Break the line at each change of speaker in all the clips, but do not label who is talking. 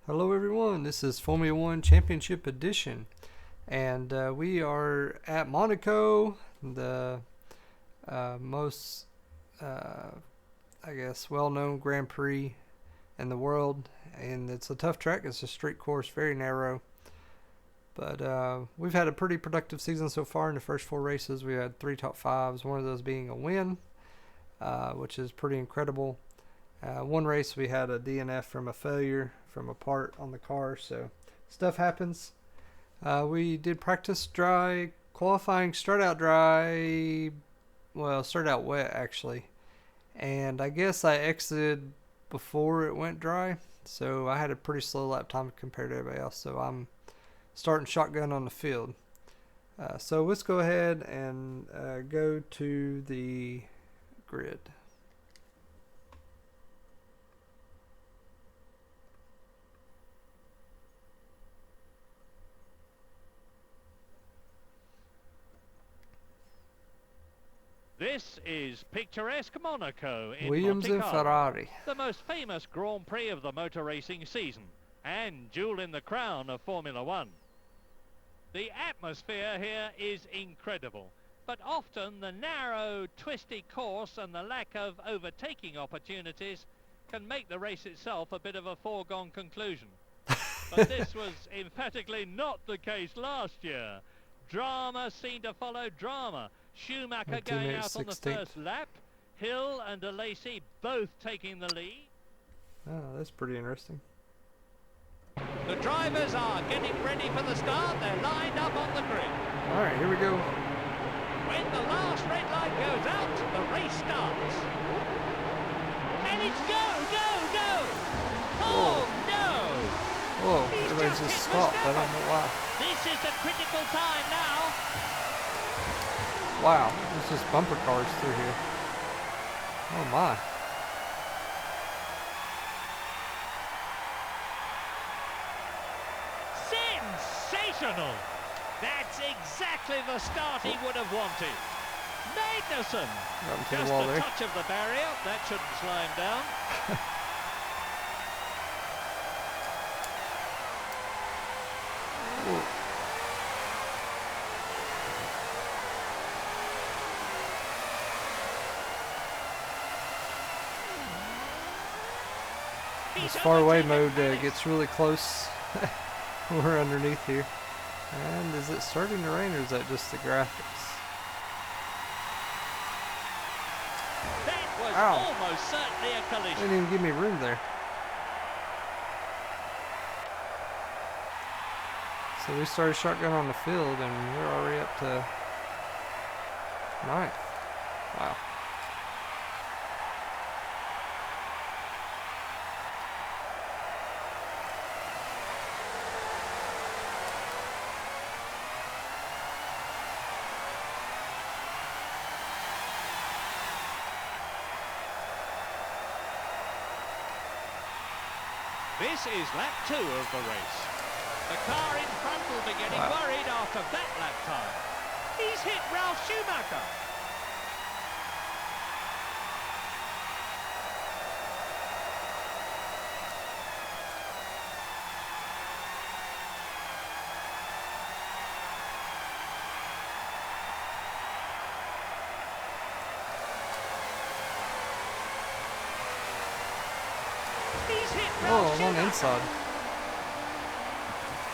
Hello everyone, this is Formula One Championship Edition, and we are at Monaco, the most, I guess, well-known Grand Prix in the world, and it's a tough track. It's a street course, very narrow, but we've had a pretty productive season so far. In the first 4 races, we had 3 top 5s, one of those being a win, which is pretty incredible. One race we had a DNF from a failure from a part on the car, so stuff happens. We did practice dry, qualifying start out dry, well, start out wet actually, and I guess I exited before it went dry, so I had a pretty slow lap time compared to everybody else, so I'm starting shotgun on the field. So let's go ahead and go to the grid.
This is picturesque Monaco in
Williams
Monte
and
Carlo,
Ferrari.
the most famous Grand Prix of the motor racing season and jewel in the crown of Formula One. The atmosphere here is incredible, but often the narrow, twisty course and the lack of overtaking opportunities can make the race itself a bit of a foregone conclusion. But this was emphatically not the case last year. Drama seemed to follow drama. Schumacher going out on the first lap. Hill and Alesi both taking the lead.
Oh, that's pretty interesting.
The drivers are getting ready for the start. They're lined up on the grid.
All right, here we go.
When the last red light goes out, the race starts. And it's go, go, go! Oh, no!
Whoa, everybody's just stopped. I don't know why.
This is the critical time now.
Wow, there's just bumper cars through here. Oh my.
Sensational! That's exactly the start he would have wanted. Magnussen! Just a touch of the barrier. That shouldn't slow him down.
This far away mode gets really close. We're underneath here. And is it starting to rain or is that just the graphics?
That was almost certainly a collision.
They didn't even give me room there. So we started shotgun on the field and we're already up to 9th. Wow.
This is lap 2 of the race. The car in front will be getting worried after that lap time. He's hit Ralf Schumacher.
Oh, I'm on the inside.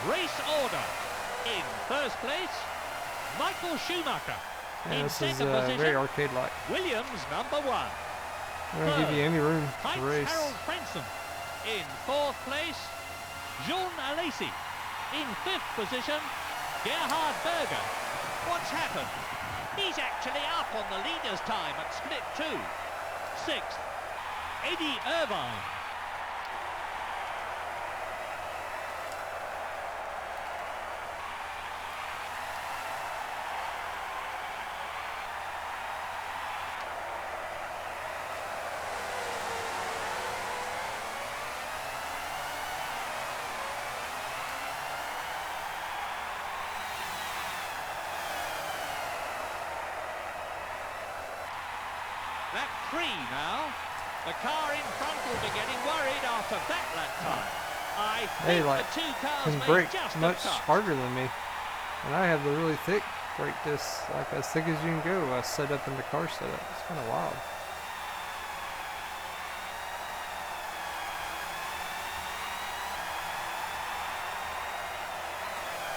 Race order. In first place, Michael Schumacher.
Yeah,
in
this is
second position,
very arcade-like.
Williams number 1.
They don't give you any room to race.
Harold Frentzen. In fourth place, Jean Alesi. In fifth position, Gerhard Berger. What's happened? He's actually up on the leader's time at split 2. Sixth, Eddie Irvine. lap 3 now. The car in front will be getting worried after that lap time. I
They
think
like
the two cars
can
may
brake
just
much
have touched.
harder than me, and I have the really thick brake discs, like as thick as you can go. Set up in the car setup. It's kind of wild.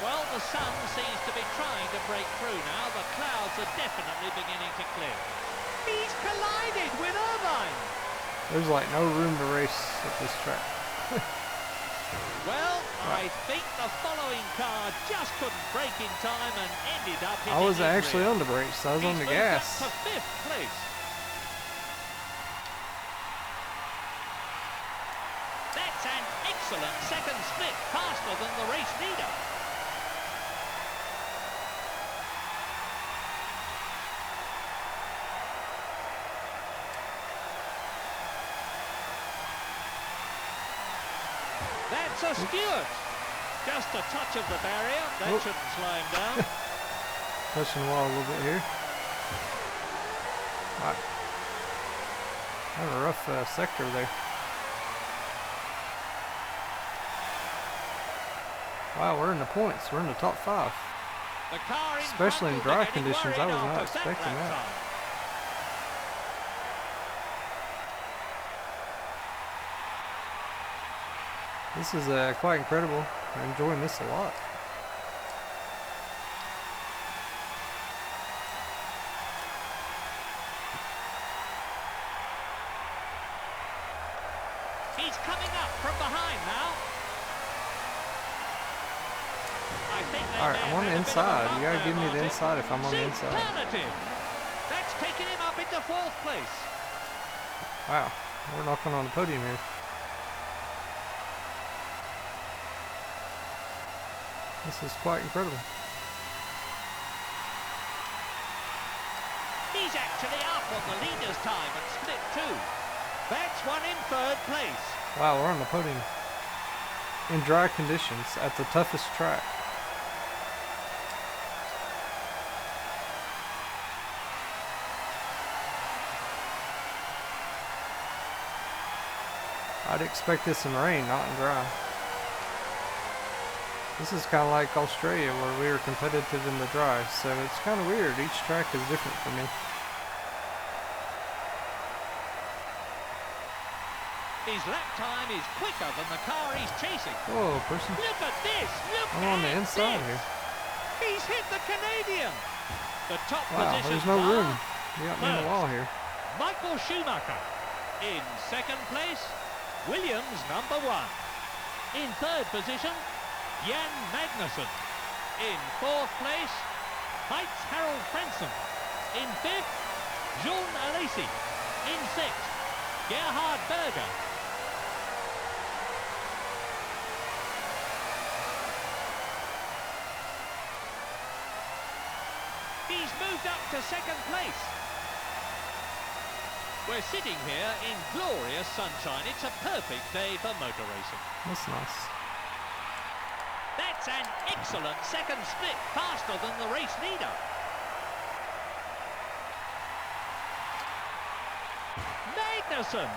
Well, the sun seems to be trying to break through now. The clouds are definitely beginning to clear. He's collided with Irvine.
There's like no room to race at this track.
Well, I think the following car just couldn't brake in time and ended up hitting
I was
his
actually
rear.
on the brakes. I was on
He's
the
moved up
gas.
to 5th place. That's an excellent second split, faster than the race leader. That's a Stewart. Just a touch of the barrier. That
Oop.
shouldn't slow him down.
Touching the wall a little bit here. Wow. I have a rough sector there. Wow, we're in the points. We're in the top 5.
The car in
Especially in
front will
dry
be getting
conditions, I
worried
was not
after
expecting
lap
that.
time.
This is quite incredible. I'm enjoying this a lot.
He's coming up from behind now. I think they
Alright,
may
I'm on
have
the
had a bit of a
inside.
bump
You gotta
there,
give me the
Martin.
inside if I'm on the inside.
Superlative. That's taken him up into 4th place.
Wow, we're knocking on the podium here. This is quite incredible.
He's actually up on the leader's time at split 2. That's one in 3rd place.
Wow, we're on the podium. In dry conditions, at the toughest track. I'd expect this in rain, not in dry. This is kind of like Australia, where we were competitive in the dry, so it's kind of weird. Each track is different for me.
His lap time is quicker than the car he's chasing.
Whoa, person.
Look at this! Look
I'm on the
at
inside
this.
here.
He's hit the Canadian. The top
Wow,
positions
there's no
are
room. You got me in the wall here.
Michael Schumacher. In 2nd place, Williams #1. In 3rd position, Jan Magnussen. In 4th place, Heitz Harold Frenson. In 5th, Jean Alesi. In 6th, Gerhard Berger. He's moved up to 2nd place. We're sitting here in glorious sunshine. It's a perfect day for motor racing.
That's nice.
That's an excellent second split, faster than the race leader. Magnussen.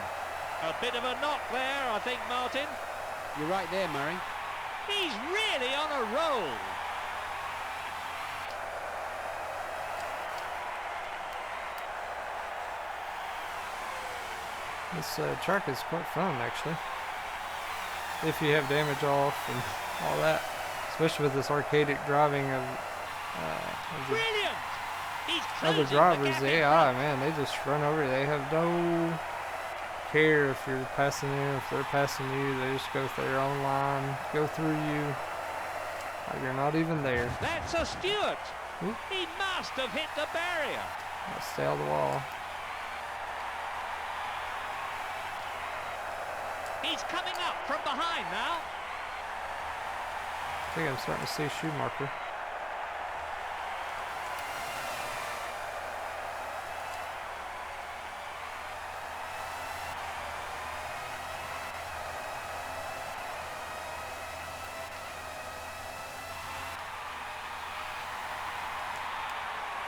A bit of a knock there, I think, Martin.
You're right there, Murray.
He's really on a roll.
This track is quite fun, actually. If you have damage off and all that. Especially with this arcadic driving of the
Brilliant. He's
other
closing the
drivers,
gap
the
in
AI,
front.
man, they just run over you. They have no care if you're passing them, if they're passing you. They just go through their own line, go through you. Like you're not even there.
That's a Stewart.
Oop.
He must have hit the barrier.
Gotta stay on the wall.
He's coming up from behind now.
I think I'm starting to see Schumacher.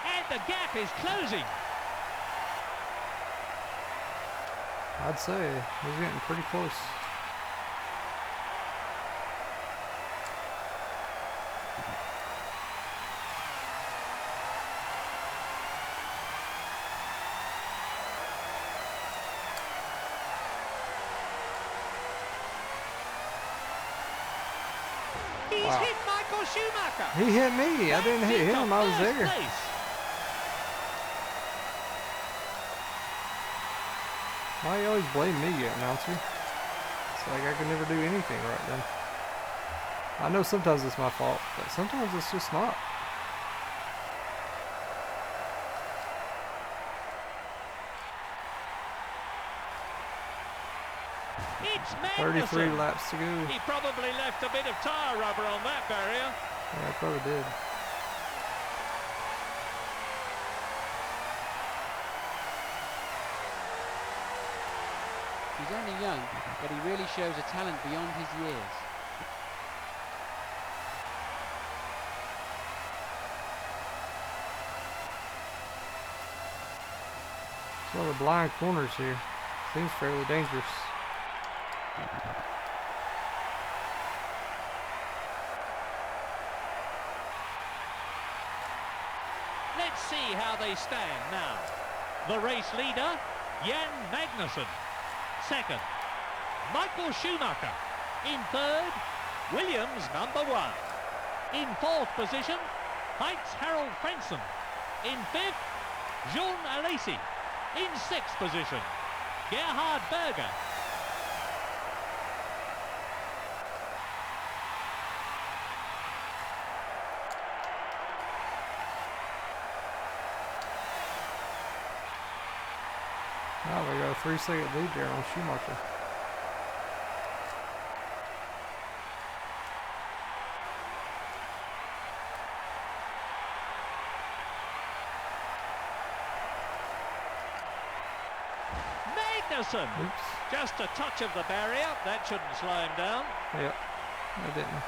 And the gap is closing.
I'd say he's getting pretty close.
He's hit Michael Schumacher.
He hit me. I didn't hit him. I was there.
Place.
Why you always blame me, you announcer? It's like I can never do anything right then. I know sometimes it's my fault, but sometimes it's just not.
It's Magnussen.
33 laps to go.
He probably left a bit of tyre rubber on that barrier.
Yeah, I probably did.
He's only young, but he really shows a talent beyond his years.
There's a lot of blind corners here. Seems fairly dangerous.
Let's see how they stand now. The race leader, Jan Magnussen. Second, Michael Schumacher. In third, Williams number 1. In fourth position, Heinz Harald Frentzen. In fifth, Jean Alesi. In sixth position, Gerhard Berger.
Wow, we got a 3-second lead there on Schumacher.
Magnussen.
Oops.
Just a touch of the barrier. That shouldn't slow him down.
Yep, I didn't.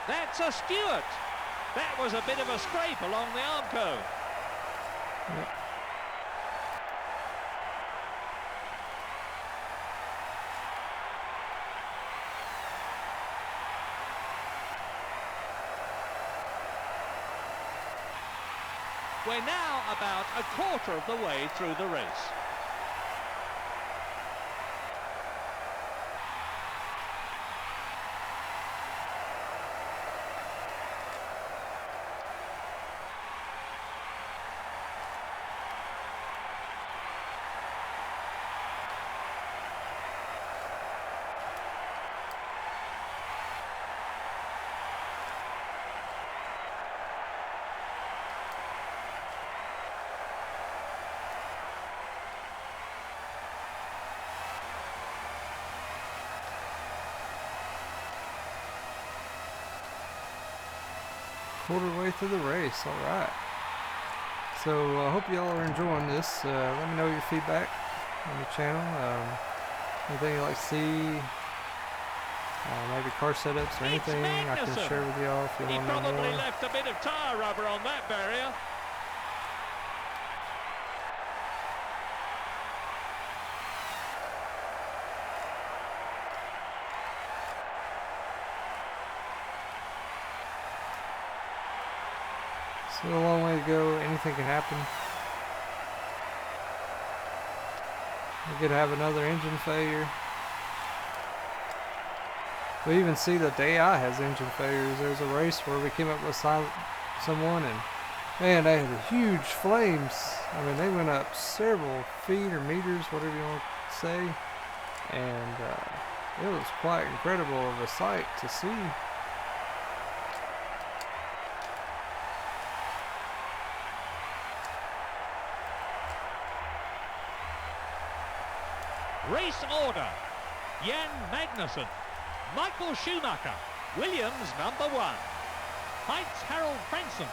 That's a Stewart. That was a bit of a scrape along the Armco.
Yep.
We're now about a quarter of the way through the race.
Quarter way through the race, alright. So I hope y'all are enjoying this. Let me know your feedback on the channel. Anything you'd like to see, maybe car setups or anything I can share with y'all if you
He
want to know
probably
more.
left a bit of tyre rubber on that barrier.
Still a long way to go. Anything can happen. We could have another engine failure. We even see that the AI has engine failures. There's a race where we came up with someone and man, they had huge flames. I mean, they went up several feet or meters, whatever you want to say. And it was quite incredible of a sight to see.
Race order. Jan Magnussen. Michael Schumacher. Williams number 1. Heinz Harald Frentzen.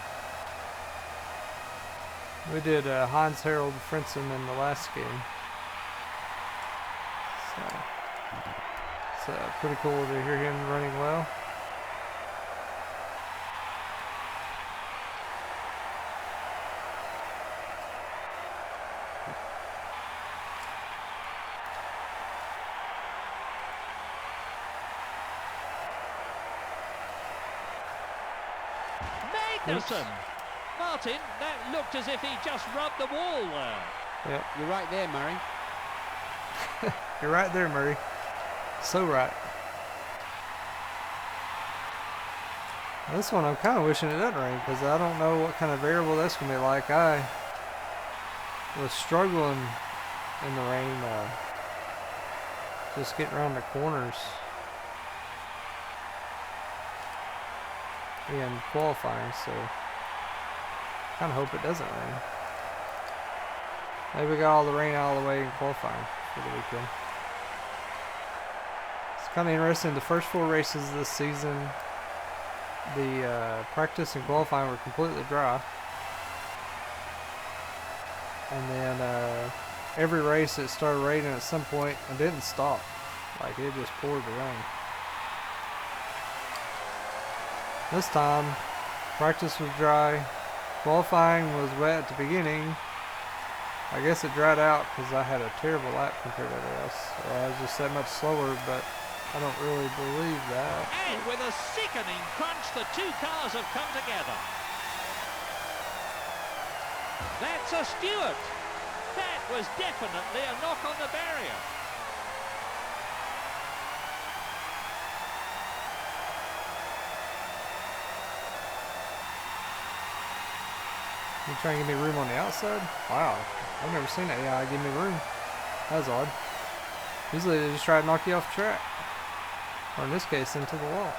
We did Heinz Harald Frentzen in the last game. So it's pretty cool to hear him running well.
Magnussen. Martin, that looked as if he just rubbed the wall there.
Yep.
You're right there, Murray.
You're right there, Murray. So right. This one I'm kind of wishing it doesn't rain because I don't know what kind of variable that's going to be like. I was struggling in the rain, just getting around the corners in qualifying, so kind of hope it doesn't rain. Maybe we got all the rain out of the way in qualifying for the weekend. It's kind of interesting. The first 4 races this season, the practice and qualifying were completely dry. And then every race it started raining at some point and didn't stop. Like it just poured the rain. This time, practice was dry. Qualifying was wet at the beginning. I guess it dried out because I had a terrible lap compared to everybody else. Or I was just that much slower, but I don't really believe that.
And with a sickening crunch, the 2 cars have come together. That's a Stewart. That was definitely a knock on the barrier.
You trying to give me room on the outside? Wow, I've never seen that AI give me room. That's odd. Usually they just try to knock you off track. Or in this case, into the wall.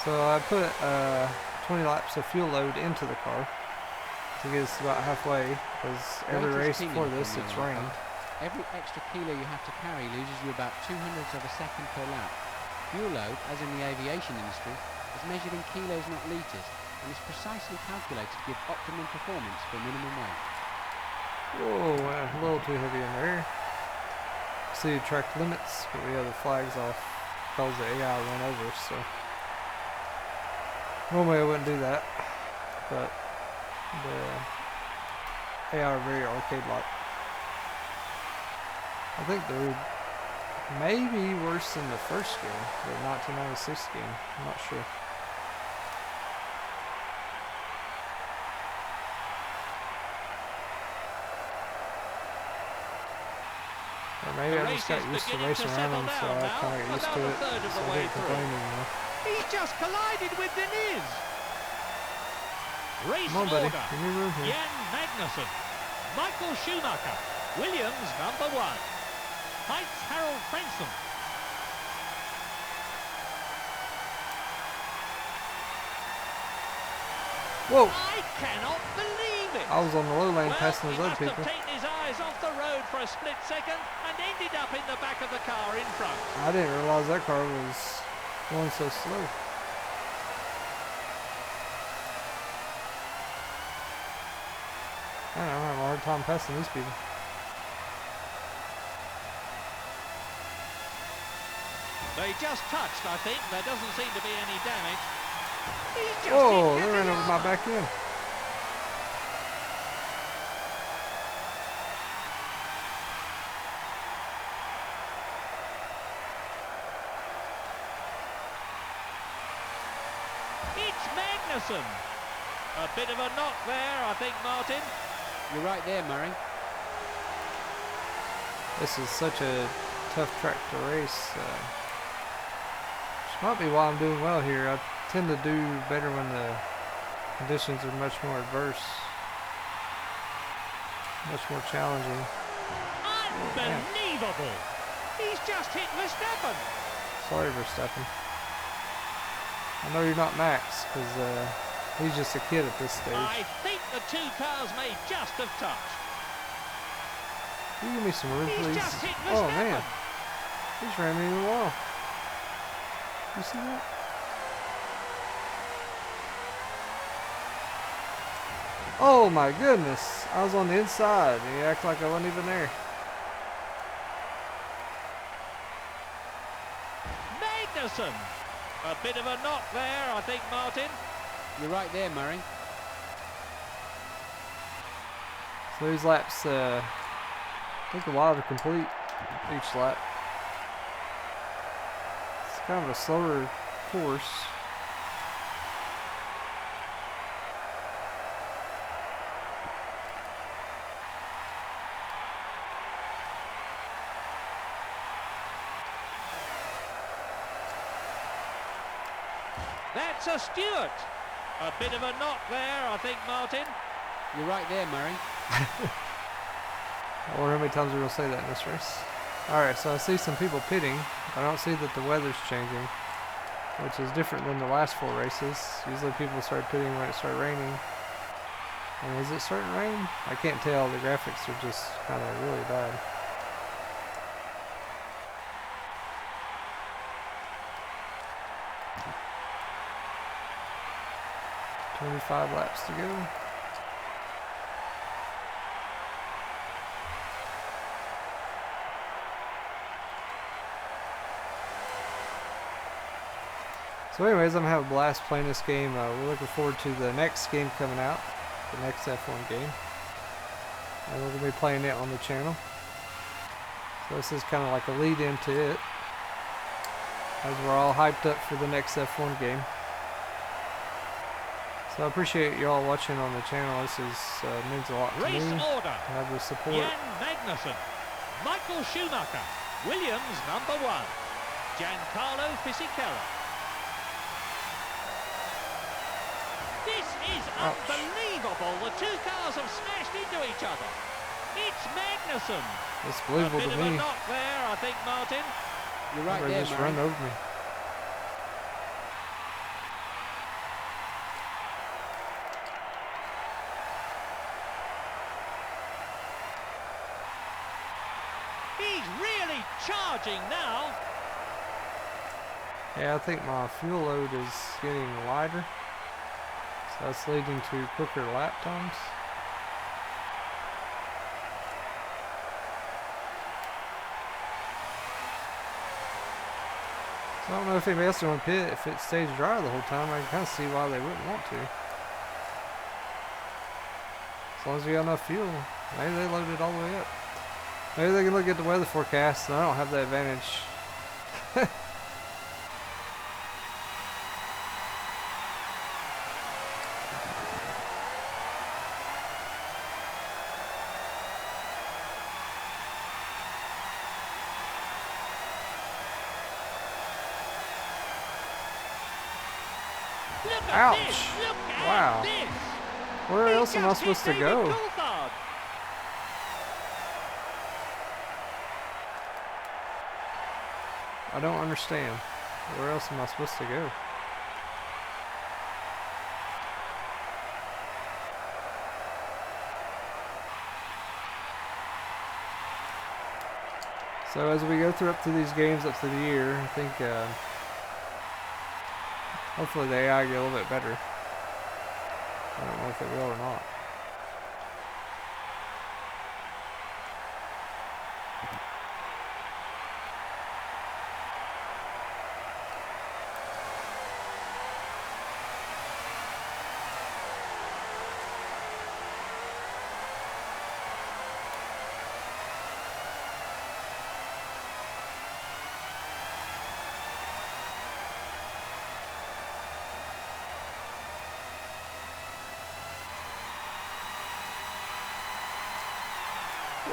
So I put 20 laps of fuel load into the car to get us about halfway, because every race before this it's rained.
Every extra kilo you have to carry loses you about 200ths of a second per lap. Fuel load, as in the aviation industry, is measured in kilos, not litres, and is precisely calculated to give optimum performance for minimum weight.
Whoa, a little too heavy in there. See track limits, but we have the flags off because the AI ran over, so normally I wouldn't do that, but the AI are very arcade-like. I think they're maybe worse than the first game, the 1996 game. I'm not sure. Or maybe I just got used to racing around them, so I kind of got used to it, so I didn't complain anymore.
He's just collided with Deniz. Race
Come on, buddy.
order.
Give me room here.
Jan Magnussen. Michael Schumacher. Williams number 1. Heinz Harald Frentzen.
Whoa!
I cannot believe it.
I was on the low lane
Well,
passing
he
those other
must
people.
have taken his eyes off the road for a split second and ended up in the back of the car in front.
I didn't realize that car was going so slow. I don't know, I'm having a hard time passing these people.
They just touched, I think. There doesn't seem to be any damage. He's just
Whoa, they
hit
ran
the
over my
other.
back end.
It's Magnussen. A bit of a knock there, I think, Martin.
You're right there, Murray.
This is such a tough track to race. Which might be why I'm doing well here. I tend to do better when the conditions are much more adverse. Much more challenging.
Unbelievable. He's just hit Verstappen.
Sorry, Verstappen. I know you're not Max, because he's just a kid at this stage.
I think the two cars may just have touched.
Can you give me some room,
He's
please?
just hit
Oh,
Verstappen.
man. He's ran me in the wall. You see that? Oh, my goodness. I was on the inside, and you act like I wasn't even there.
Magnussen. A bit of a knock there, I think, Martin.
You're right there, Murray.
So these laps take a while to complete each lap. It's kind of a slower course.
That's a Stewart. A bit of a knock there, I think, Martin.
You're right there, Murray.
I wonder how many times we're going to say that in this race. Alright, so I see some people pitting. I don't see that the weather's changing, which is different than the last 4 races. Usually people start pitting when it started raining. And is it starting to rain? I can't tell. The graphics are just kind of really bad. $25 laps to go. So anyways, I'm having a blast playing this game. We're looking forward to the next game coming out, the next F1 game. And we're going to be playing it on the channel. So this is kind of like a lead into it, as we're all hyped up for the next F1 game. So I appreciate you all watching on the channel. This is means a lot to
Race
me
order.
to have your support.
Jan Magnussen. Michael Schumacher. Williams number 1. Giancarlo Fisichella. This is unbelievable. The two cars have smashed into each other. It's Magnussen.
It's
A
believable
bit
to
of a
me.
knock there, I think, Martin.
You're right
Everybody
there,
just
Murray.
run over me.
He's really charging now.
Yeah, I think my fuel load is getting lighter. So that's leading to quicker lap times. So I don't know if anybody else is going to pit. If it stays dry the whole time, I can kind of see why they wouldn't want to. As long as we got enough fuel. Maybe they load it all the way up. Maybe they can look at the weather forecast and I don't have that advantage.
Look at
Ouch.
this. Look at
Wow.
this.
Where
He
else am I
just hit
supposed to
David
go?
Coulthard.
I don't understand. Where else am I supposed to go? So as we go through up to these games up to the year, I think hopefully the AI get a little bit better. I don't know if it will or not.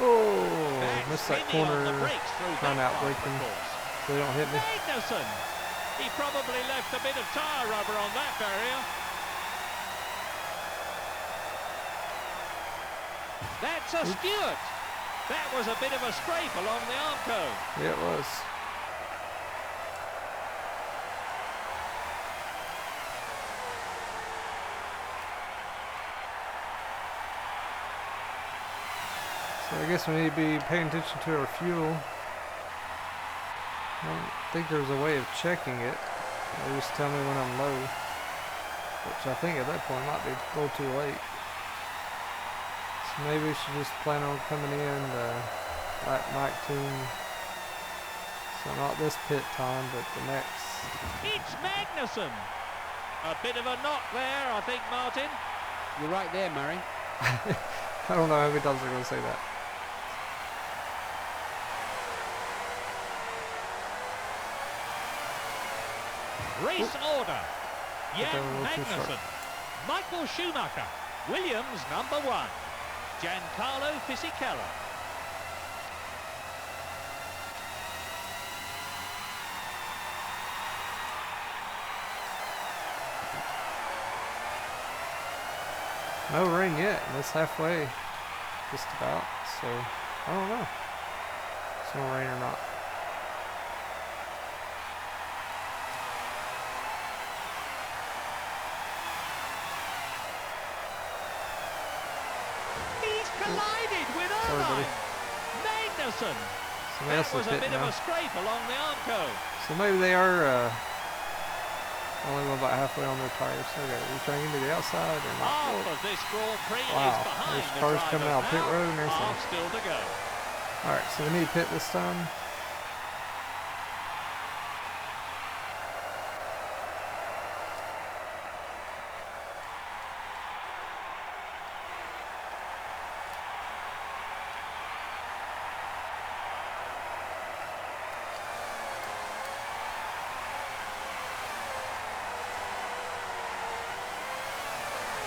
Oh,
Back
missed that
spinning on
corner,
the brakes through
trying
that
out
part of
braking
the course.
so they don't hit me.
Magnussen. He probably left a bit of tyre rubber on that barrier. That's a Stewart. That was a bit of a scrape along the arm cone.
Yeah, it was. So I guess we need to be paying attention to our fuel. I don't think there's a way of checking it. They just tell me when I'm low, which I think at that point might be a little too late. So maybe we should just plan on coming in lap 19. So not this pit time, but the next.
It's Magnussen. A bit of a knock there, I think, Martin.
You're right there, Murray.
I don't know how many times they're going to say that.
Race order.
That
Jan
was a little too short.
Magnussen. Michael Schumacher. Williams number 1. Carlo Fisichella.
No rain yet, and it's halfway, just about, so I don't know if it's gonna rain or not.
He's collided with
Sorry, buddy.
Irvine. Magnussen.
Somebody else
That was
is
a
hitting
bit of
now.
a scrape along the Armco.
So maybe they are only going about halfway on their tires. Okay, are we trying into the outside or not?
Half of this Grand Prix
Wow,
is behind
there's
the
cars coming
drivers
out pit
now.
road and everything.
Half still to go.
Alright, so we need to pit this time.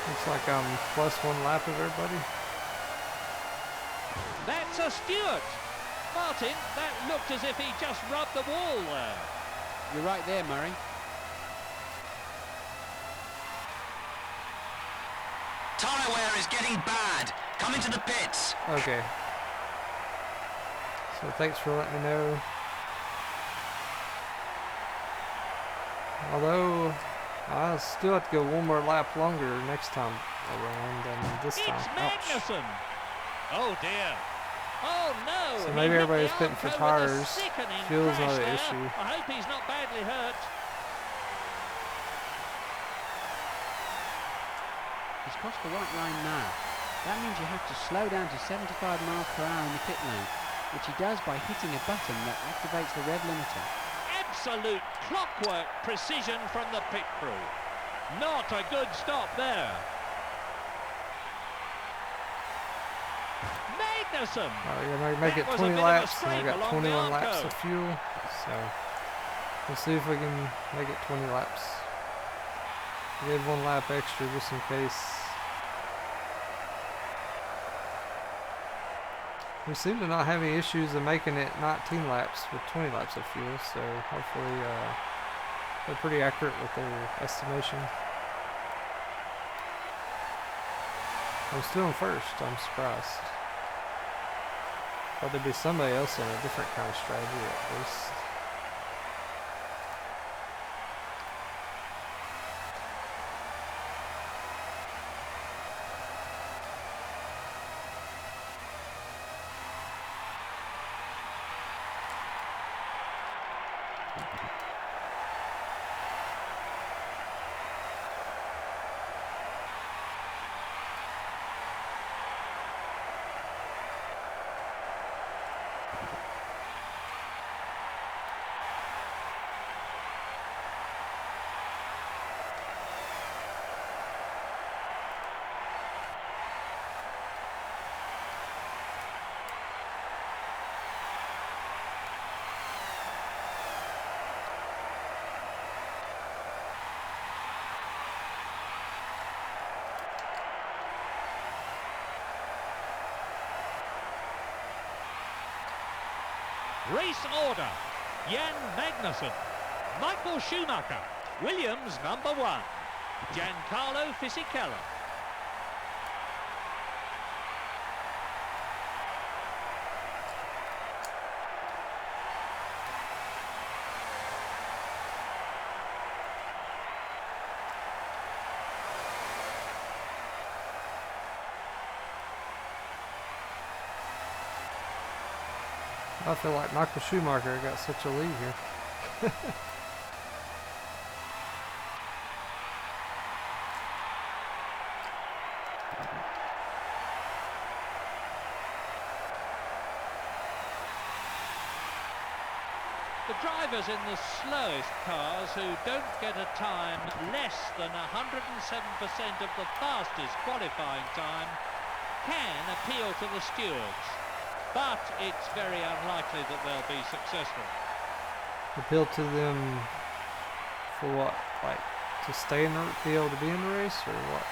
Looks like I'm plus 1 lap of everybody.
That's a Stewart. Martin, that looked as if he just rubbed the wall there.
You're right there, Murray.
Tyre wear is getting bad. Come into the pits.
Okay. So thanks for letting me know. Although I still have to go 1 more lap longer next time around than this
It's
time. Ouch.
Magnussen. Oh dear. Oh no.
So
he
maybe
hit
everybody's
the
pitting for
Armco with a
tires.
sickening
Fuel's
crash
not an
there.
issue.
I hope he's not badly hurt.
He's crossed the white line now. That means you have to slow down to 75 miles per hour in the pit lane, which he does by hitting a button that activates the rev limiter.
Absolute clockwork precision from the pit crew. Not a good stop there. Magnussen.
We're going to make it
That was a
20
bit of a
laps, and
scrape
I've got
along
21
the
laps
Armco.
of fuel. So we'll see if we can make it 20 laps. I did 1 lap extra just in case. We seem to not have any issues in making it 19 laps with 20 laps of fuel, so hopefully they're pretty accurate with their estimation. I'm still in first. I'm surprised. Thought there'd be somebody else on a different kind of strategy at least.
Race order. Jan Magnussen. Michael Schumacher. Williams number 1. Carlo Fisichella.
I feel like Michael Schumacher got such a lead here.
The drivers in the slowest cars who don't get a time less than 107% of the fastest qualifying time can appeal to the stewards, but it's very unlikely that they'll be successful.
Appeal to them for what? Like to stay in the, be able to be in the race, or what?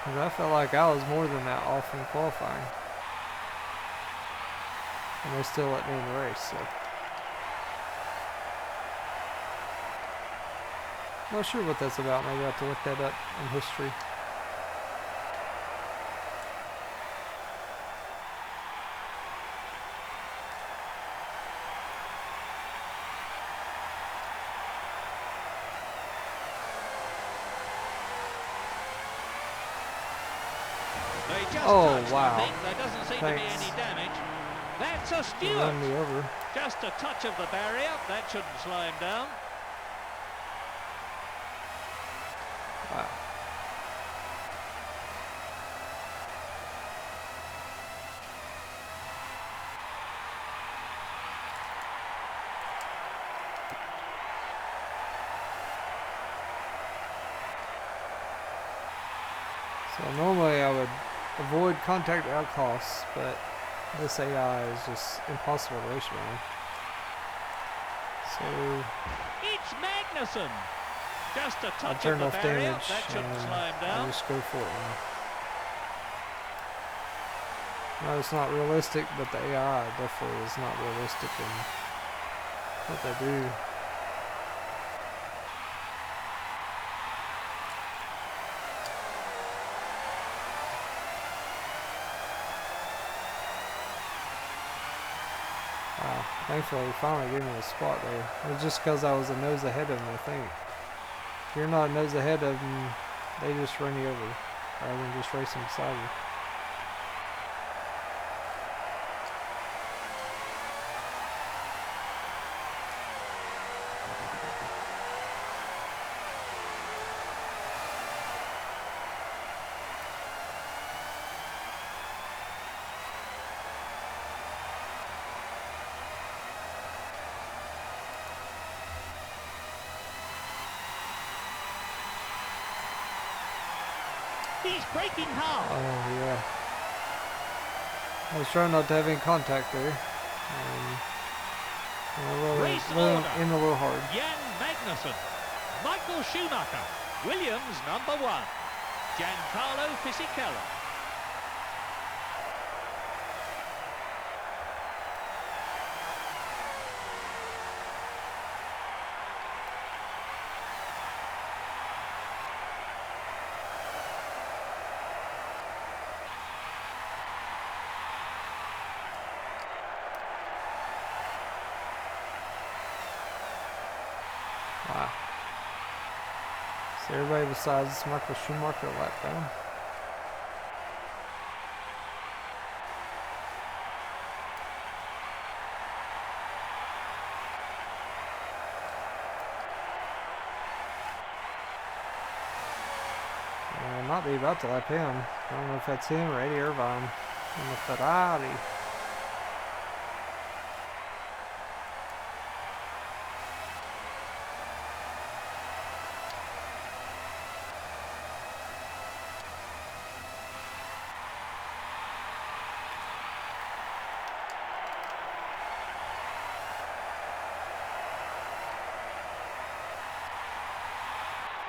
Because I felt like I was more than that off in qualifying, and they still let me in the race. So not sure what that's about. Maybe I have to look that up in history.
They just
Oh,
touched,
wow.
I think. There doesn't seem to be
Thanks.
any damage. That's a
They run
Stewart.
me over.
Just a touch of the barrier. That shouldn't slow him down.
Wow. So normally I would avoid contact at all costs, but this AI is just impossible to race around. So
It's Magnussen. Just a
I
touch of
turned
the
off
barrier.
damage
That shouldn't
and
slow him
I
down.
just go for it now. No, it's not realistic, but the AI definitely is not realistic in what they do. Wow, thankfully he finally gave me a spot there. It was just because I was a nose ahead of him, I think. If you're not a nose ahead of them, they just run you over rather than just racing beside you.
He's braking hard.
Oh yeah. I was trying not to have any contact there. I
Race
really
order.
in a little hard.
Jan Magnussen. Michael Schumacher. Williams number 1. Giancarlo Fisichella.
Wow. So everybody besides Michael Schumacher lap down. I might be about to lap him. I don't know if that's him or Eddie Irvine in the Ferrari.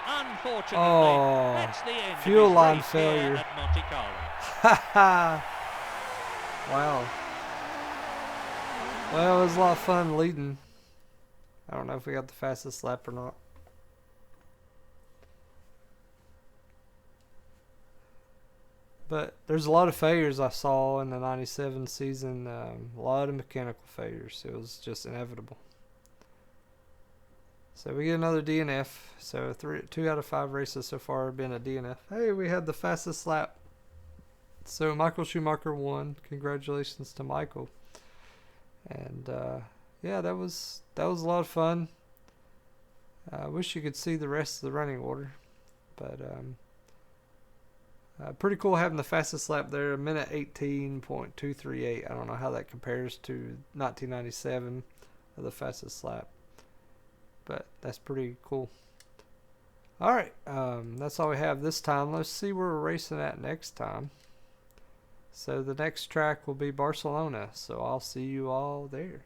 Unfortunately,
Oh,
that's the end
fuel
of his
line
race
failure.
here at Monte Carlo.
Haha. Wow. Well, it was a lot of fun leading. I don't know if we got the fastest lap or not. But there's a lot of failures I saw in the 97 season. A lot of mechanical failures. It was just inevitable. So we get another DNF. So 2 out of 5 races so far have been a DNF. Hey, we had the fastest lap. So Michael Schumacher won. Congratulations to Michael. And yeah, that was a lot of fun. I wish you could see the rest of the running order, but pretty cool having the fastest lap there, 1:18.238. I don't know how that compares to 1997, the fastest lap, but that's pretty cool. All right, that's all we have this time. Let's see where we're racing at next time. So the next track will be Barcelona, so I'll see you all there.